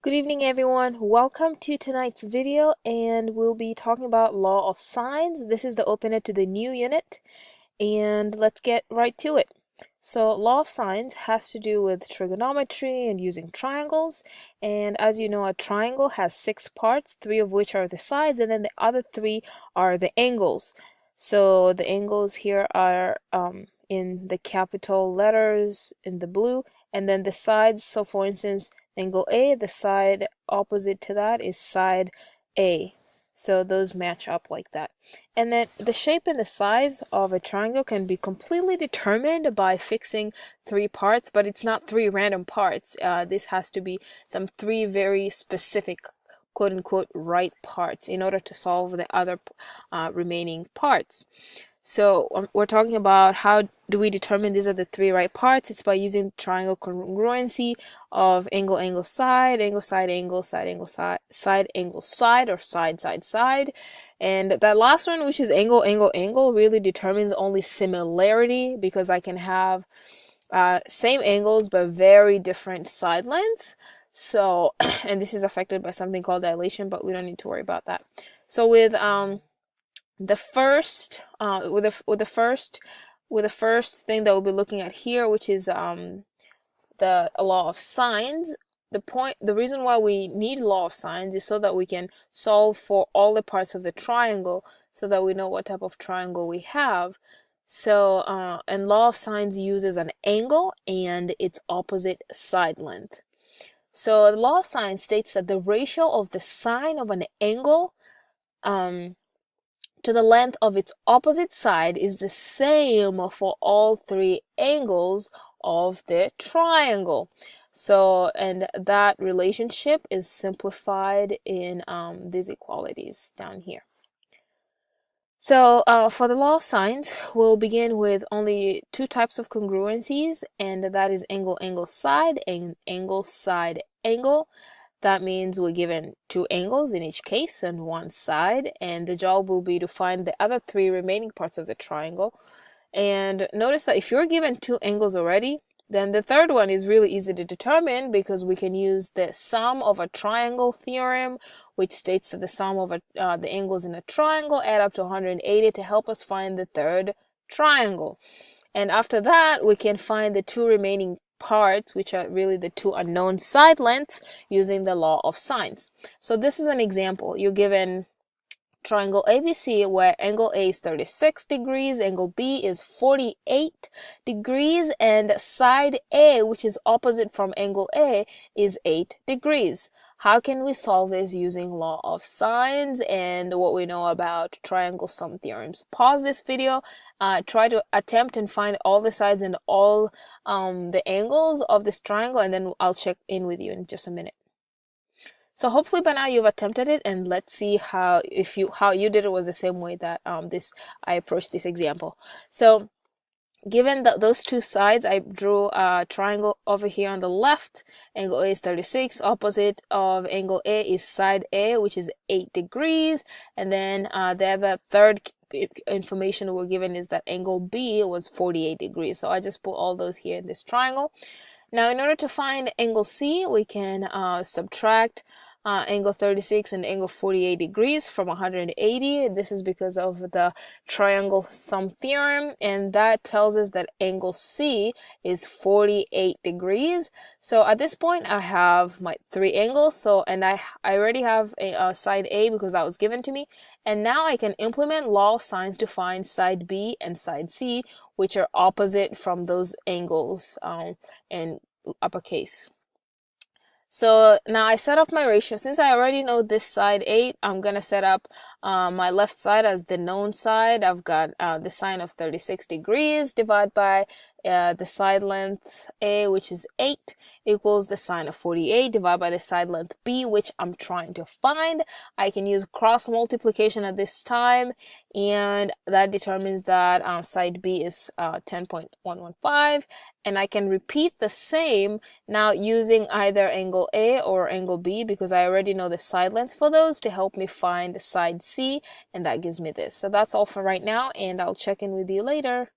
Good evening, everyone. Welcome to tonight's video, and we'll be talking about law of sines. This is the opener to the new unit, and let's get right to it. So, law of sines has to do with trigonometry and using triangles. And as you know, a triangle has 6 parts, 3 of which are the sides, and then the other 3 are the angles. So, the angles here are in the capital letters in the blue, and then the sides. So, for instance, angle A, the side opposite to that is side A. So those match up like that. And then the shape and the size of a triangle can be completely determined by fixing 3 parts, but it's not 3 random parts. This has to be some 3 very specific quote unquote right parts in order to solve the other remaining parts. So we're talking about how do we determine these are the 3 right parts. It's by using triangle congruency of angle, angle, side, angle, side, angle, side, angle, side, side, angle, side, or side, side, side. And that last one, which is angle, angle, angle, really determines only similarity, because I can have same angles but very different side lengths. So, and this is affected by something called dilation, but we don't need to worry about that. So with the first thing that we'll be looking at here, which is the law of sines. The reason why we need law of sines is so that we can solve for all the parts of the triangle, so that we know what type of triangle we have. So and law of sines uses an angle and its opposite side length. So the law of sines states that the ratio of the sine of an angle to the length of its opposite side is the same for all 3 angles of the triangle. So, and that relationship is simplified in these equalities down here. So for the law of sines, we'll begin with only 2 types of congruencies, and that is angle, angle, side, and angle, side, angle. That means we're given 2 angles in each case and 1 side, and the job will be to find the other 3 remaining parts of the triangle. And notice that if you're given 2 angles already, then the third one is really easy to determine, because we can use the sum of a triangle theorem, which states that the sum of the angles in a triangle add up to 180 to help us find the third triangle. And after that, we can find the 2 remaining parts, which are really the 2 unknown side lengths, using the law of sines. So this is an example. You're given triangle ABC, where angle A is 36 degrees, angle B is 48 degrees, and side A, which is opposite from angle A, is 8 degrees. How can we solve this using law of sines and what we know about triangle sum theorems? Pause this video, try to attempt and find all the sides and all the angles of this triangle, and then I'll check in with you in just a minute. So hopefully by now you've attempted it, and let's see how you did it was the same way that I approached this example. So given those 2 sides, I drew a triangle over here on the left. Angle A is 36. Opposite of angle A is side A, which is 8 degrees. And then the other third information we're given is that angle B was 48 degrees. So I just put all those here in this triangle. Now, in order to find angle C, we can subtract angle 36 and angle 48 degrees from 180. This is because of the triangle sum theorem, and that tells us that angle C is 48 degrees. So at this point, I have my 3 angles. So, and I already have a side A because that was given to me. And now I can implement law of sines to find side B and side C, which are opposite from those angles in uppercase. So now I set up my ratio. Since I already know this side 8, I'm going to set up my left side as the known side. I've got the sine of 36 degrees divided by the side length A, which is 8, equals the sine of 48 divided by the side length B, which I'm trying to find. I can use cross multiplication at this time, and that determines that side B is 10.115. And I can repeat the same now using either angle A or angle B, because I already know the side lengths for those, to help me find side C, and that gives me this. So that's all for right now, and I'll check in with you later.